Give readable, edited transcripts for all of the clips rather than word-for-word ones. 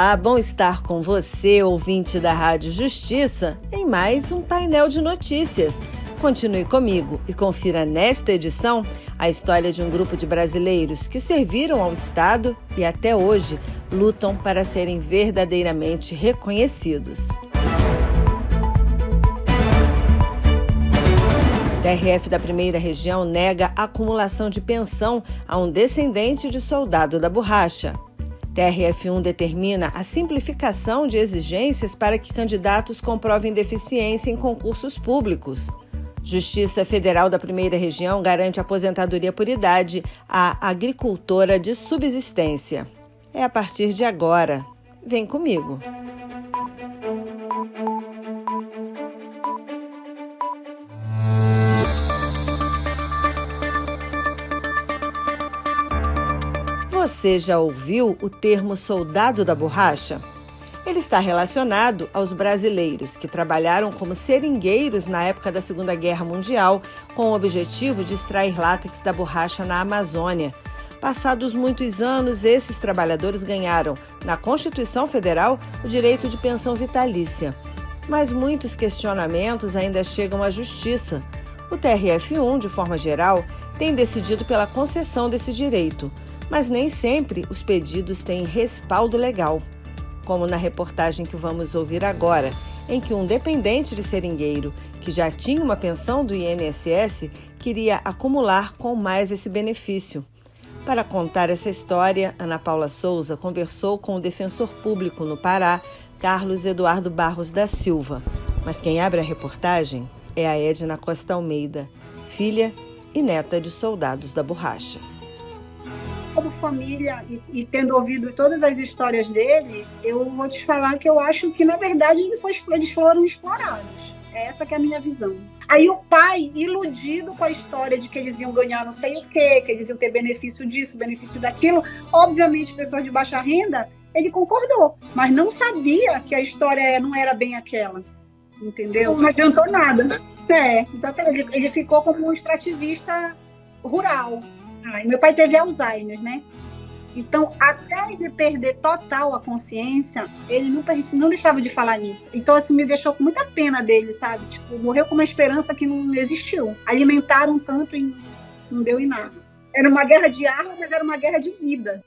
Olá, bom estar com você, ouvinte da Rádio Justiça, em mais um painel de notícias. Continue comigo e confira nesta edição a história de um grupo de brasileiros que serviram ao Estado e até hoje lutam para serem verdadeiramente reconhecidos. TRF da Primeira Região nega a acumulação de pensão a um descendente de soldado da borracha. TRF1 determina a simplificação de exigências para que candidatos comprovem deficiência em concursos públicos. Justiça Federal da Primeira Região garante aposentadoria por idade à agricultora de subsistência. É a partir de agora. Vem comigo. Você já ouviu o termo soldado da borracha? Ele está relacionado aos brasileiros que trabalharam como seringueiros na época da Segunda Guerra Mundial com o objetivo de extrair látex da borracha na Amazônia. Passados muitos anos, esses trabalhadores ganharam, na Constituição Federal, o direito de pensão vitalícia. Mas muitos questionamentos ainda chegam à Justiça. O TRF1, de forma geral, tem decidido pela concessão desse direito, mas nem sempre os pedidos têm respaldo legal. Como na reportagem que vamos ouvir agora, em que um dependente de seringueiro, que já tinha uma pensão do INSS, queria acumular com mais esse benefício. Para contar essa história, Ana Paula Souza conversou com o defensor público no Pará, Carlos Eduardo Barros da Silva. Mas quem abre a reportagem é a Edna Costa Almeida, filha e neta de soldados da borracha. Como família e tendo ouvido todas as histórias dele, eu vou te falar que eu acho que, na verdade, eles foram explorados. Essa que é a minha visão. Aí o pai, iludido com a história de que eles iam ganhar não sei o quê, que eles iam ter benefício disso, benefício daquilo, obviamente, pessoas de baixa renda, ele concordou, mas não sabia que a história não era bem aquela, entendeu? Não adiantou nada. Exatamente. Ele ficou como um extrativista rural. Meu pai teve Alzheimer, né? Então, até ele perder total a consciência, ele não deixava de falar nisso. Então, assim, me deixou com muita pena dele, sabe? Tipo, morreu com uma esperança que não existiu. Alimentaram tanto e não deu em nada. Era uma guerra de armas, mas era uma guerra de vida.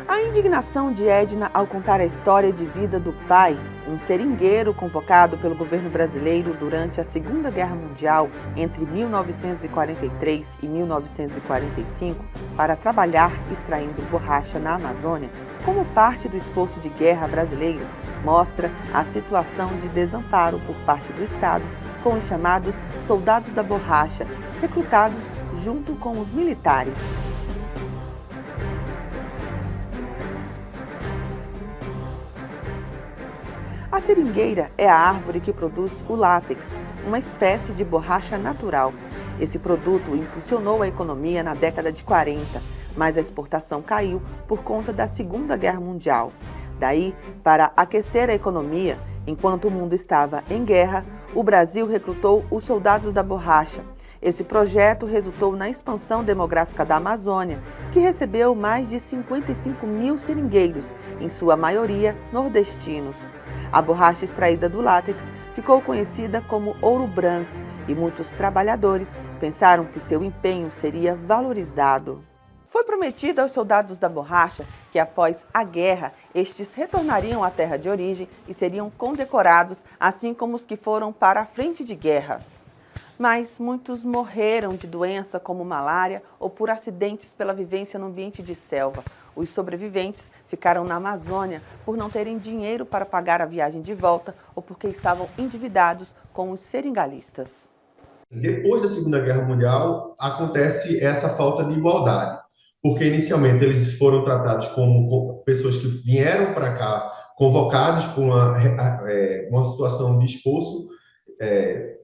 A indignação de Edna ao contar a história de vida do pai, um seringueiro convocado pelo governo brasileiro durante a Segunda Guerra Mundial entre 1943 e 1945 para trabalhar extraindo borracha na Amazônia, como parte do esforço de guerra brasileiro, mostra a situação de desamparo por parte do Estado com os chamados soldados da borracha, recrutados junto com os militares. A seringueira é a árvore que produz o látex, uma espécie de borracha natural. Esse produto impulsionou a economia na década de 40, mas a exportação caiu por conta da Segunda Guerra Mundial. Daí, para aquecer a economia, enquanto o mundo estava em guerra, o Brasil recrutou os soldados da borracha. Esse projeto resultou na expansão demográfica da Amazônia, que recebeu mais de 55 mil seringueiros, em sua maioria nordestinos. A borracha extraída do látex ficou conhecida como ouro branco e muitos trabalhadores pensaram que seu empenho seria valorizado. Foi prometido aos soldados da borracha que, após a guerra, estes retornariam à terra de origem e seriam condecorados, assim como os que foram para a frente de guerra. Mas muitos morreram de doença como malária ou por acidentes pela vivência no ambiente de selva. Os sobreviventes ficaram na Amazônia por não terem dinheiro para pagar a viagem de volta ou porque estavam endividados com os seringalistas. Depois da Segunda Guerra Mundial, acontece essa falta de igualdade, porque inicialmente eles foram tratados como pessoas que vieram para cá convocados por uma situação de esforço,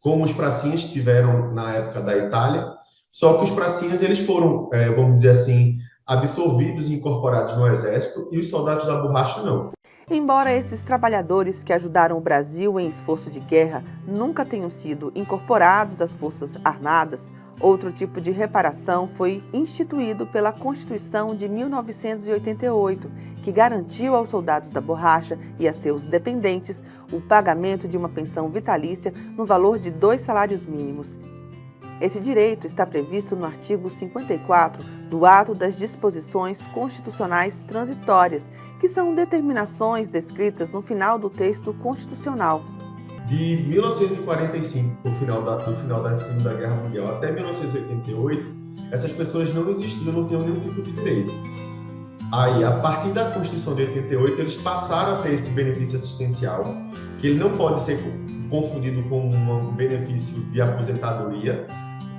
como os pracinhas tiveram na época da Itália, só que os pracinhas eles foram, vamos dizer assim, absorvidos e incorporados no exército e os soldados da borracha não. Embora esses trabalhadores que ajudaram o Brasil em esforço de guerra nunca tenham sido incorporados às Forças Armadas, Outro tipo de reparação foi instituído pela Constituição de 1988, que garantiu aos soldados da borracha e a seus dependentes o pagamento de uma pensão vitalícia no valor de 2 salários mínimos. Esse direito está previsto no artigo 54 do Ato das Disposições Constitucionais Transitórias, que são determinações descritas no final do texto constitucional. De 1945, do final da Segunda Guerra Mundial, até 1988, essas pessoas não existiam, não tinham nenhum tipo de direito. Aí, a partir da Constituição de 88, eles passaram a ter esse benefício assistencial, que ele não pode ser confundido com um benefício de aposentadoria,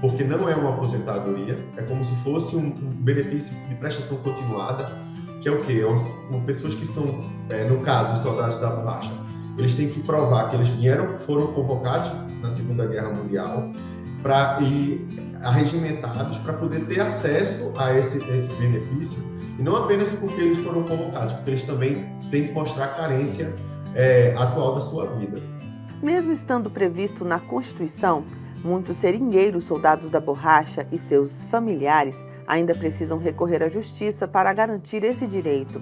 porque não é uma aposentadoria, é como se fosse um benefício de prestação continuada, que é o quê? São pessoas que são, no caso, os soldados da borracha, eles têm que provar que eles foram convocados na Segunda Guerra Mundial e arregimentados para poder ter acesso a esse benefício, e não apenas porque eles foram convocados, porque eles também têm que mostrar a carência atual da sua vida. Mesmo estando previsto na Constituição, muitos seringueiros, soldados da borracha e seus familiares ainda precisam recorrer à Justiça para garantir esse direito.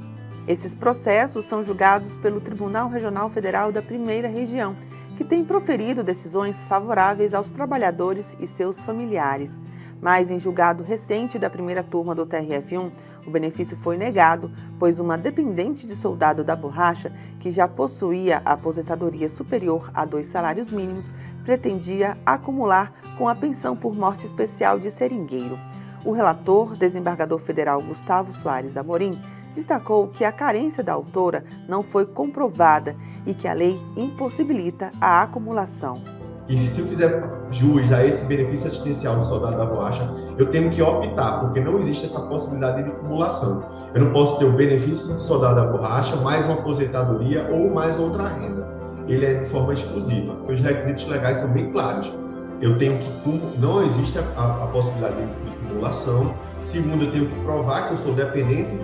Esses processos são julgados pelo Tribunal Regional Federal da Primeira Região, que tem proferido decisões favoráveis aos trabalhadores e seus familiares. Mas em julgado recente da primeira turma do TRF1, o benefício foi negado, pois uma dependente de soldado da borracha, que já possuía a aposentadoria superior a 2 salários mínimos, pretendia acumular com a pensão por morte especial de seringueiro. O relator, desembargador federal Gustavo Soares Amorim, destacou que a carência da autora não foi comprovada e que a lei impossibilita a acumulação. E se eu fizer jus a esse benefício assistencial do soldado da borracha, eu tenho que optar, porque não existe essa possibilidade de acumulação. Eu não posso ter o benefício do soldado da borracha, mais uma aposentadoria ou mais outra renda. Ele é de forma exclusiva. Os requisitos legais são bem claros. Eu tenho que, não existe a possibilidade de acumulação. Segundo, eu tenho que provar que eu sou dependente,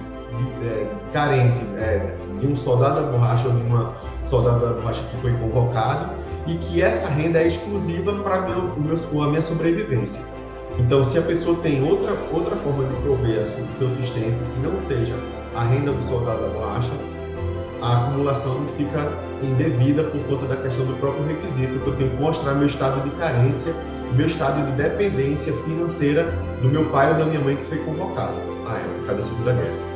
carente de um soldado da borracha ou de uma soldada da borracha que foi convocado, e que essa renda é exclusiva para a minha sobrevivência. Então, se a pessoa tem outra forma de prover o seu sustento, que não seja a renda do soldado da borracha, a acumulação fica indevida por conta da questão do próprio requisito, que eu tenho que mostrar meu estado de carência, meu estado de dependência financeira do meu pai ou da minha mãe que foi convocado na época da Segunda Guerra.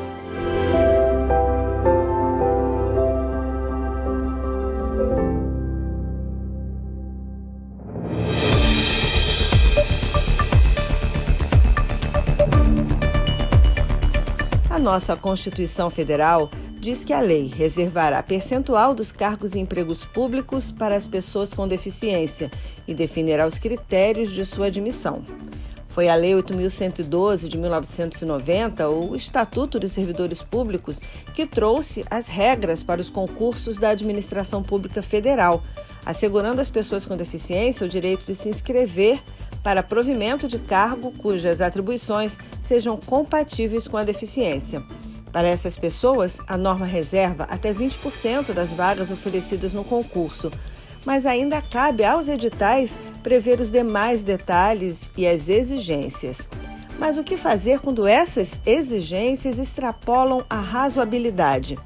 A nossa Constituição Federal diz que a lei reservará percentual dos cargos e empregos públicos para as pessoas com deficiência e definirá os critérios de sua admissão. Foi a Lei 8.112 de 1990, o Estatuto dos Servidores Públicos, que trouxe as regras para os concursos da Administração Pública Federal, assegurando às pessoas com deficiência o direito de se inscrever para provimento de cargo cujas atribuições sejam compatíveis com a deficiência. Para essas pessoas, a norma reserva até 20% das vagas oferecidas no concurso, mas ainda cabe aos editais prever os demais detalhes e as exigências. Mas o que fazer quando essas exigências extrapolam a razoabilidade?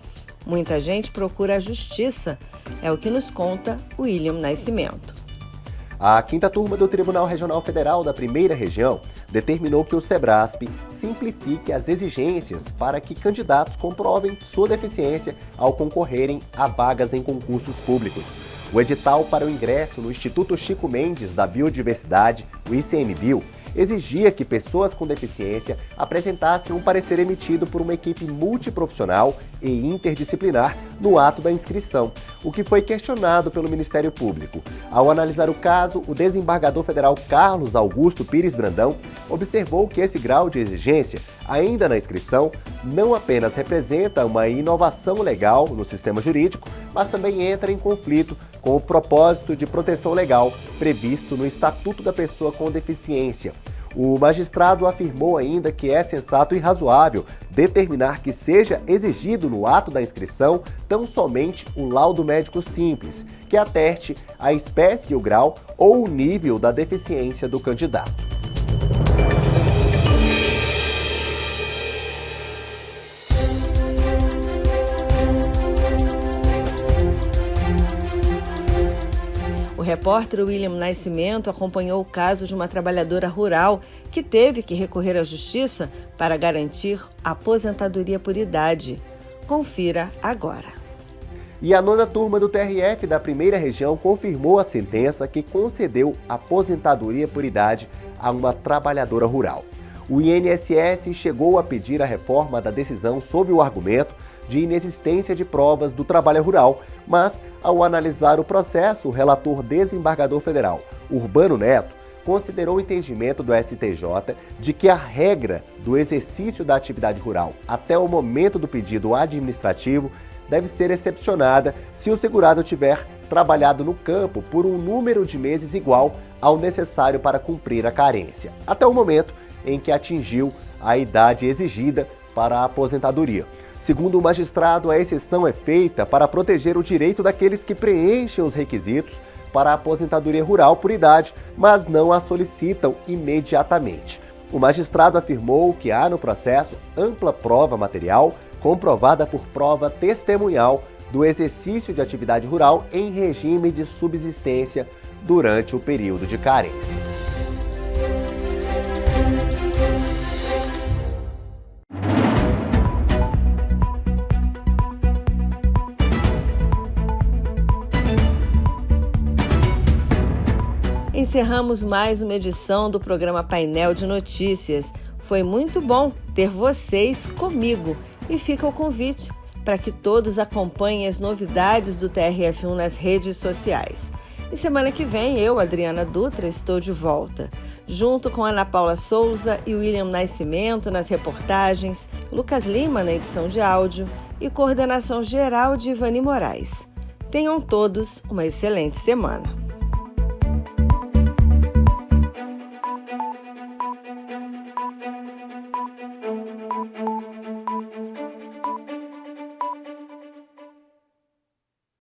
Muita gente procura a justiça, é o que nos conta William Nascimento. A 5ª turma do Tribunal Regional Federal da Primeira Região determinou que o SEBRASP simplifique as exigências para que candidatos comprovem sua deficiência ao concorrerem a vagas em concursos públicos. O edital para o ingresso no Instituto Chico Mendes da Biodiversidade, o ICMBio, exigia que pessoas com deficiência apresentassem um parecer emitido por uma equipe multiprofissional e interdisciplinar no ato da inscrição, o que foi questionado pelo Ministério Público. Ao analisar o caso, o desembargador federal Carlos Augusto Pires Brandão observou que esse grau de exigência, ainda na inscrição, não apenas representa uma inovação legal no sistema jurídico, mas também entra em conflito com o propósito de proteção legal previsto no Estatuto da Pessoa com Deficiência. O magistrado afirmou ainda que é sensato e razoável determinar que seja exigido no ato da inscrição tão somente um laudo médico simples, que ateste a espécie e o grau ou o nível da deficiência do candidato. repórter William Nascimento acompanhou o caso de uma trabalhadora rural que teve que recorrer à justiça para garantir a aposentadoria por idade. Confira agora. E a 9ª turma do TRF da Primeira Região confirmou a sentença que concedeu aposentadoria por idade a uma trabalhadora rural. O INSS chegou a pedir a reforma da decisão sob o argumento de inexistência de provas do trabalho rural, mas, ao analisar o processo, o relator desembargador federal, Urbano Neto, considerou o entendimento do STJ de que a regra do exercício da atividade rural até o momento do pedido administrativo deve ser excepcionada se o segurado tiver trabalhado no campo por um número de meses igual ao necessário para cumprir a carência, até o momento em que atingiu a idade exigida para a aposentadoria. Segundo o magistrado, a exceção é feita para proteger o direito daqueles que preenchem os requisitos para a aposentadoria rural por idade, mas não a solicitam imediatamente. O magistrado afirmou que há no processo ampla prova material, comprovada por prova testemunhal, do exercício de atividade rural em regime de subsistência durante o período de carência. Encerramos mais uma edição do programa Painel de Notícias. Foi muito bom ter vocês comigo e fica o convite para que todos acompanhem as novidades do TRF1 nas redes sociais. E semana que vem eu, Adriana Dutra, estou de volta, junto com Ana Paula Souza e William Nascimento nas reportagens, Lucas Lima na edição de áudio e coordenação geral de Ivani Moraes. Tenham todos uma excelente semana.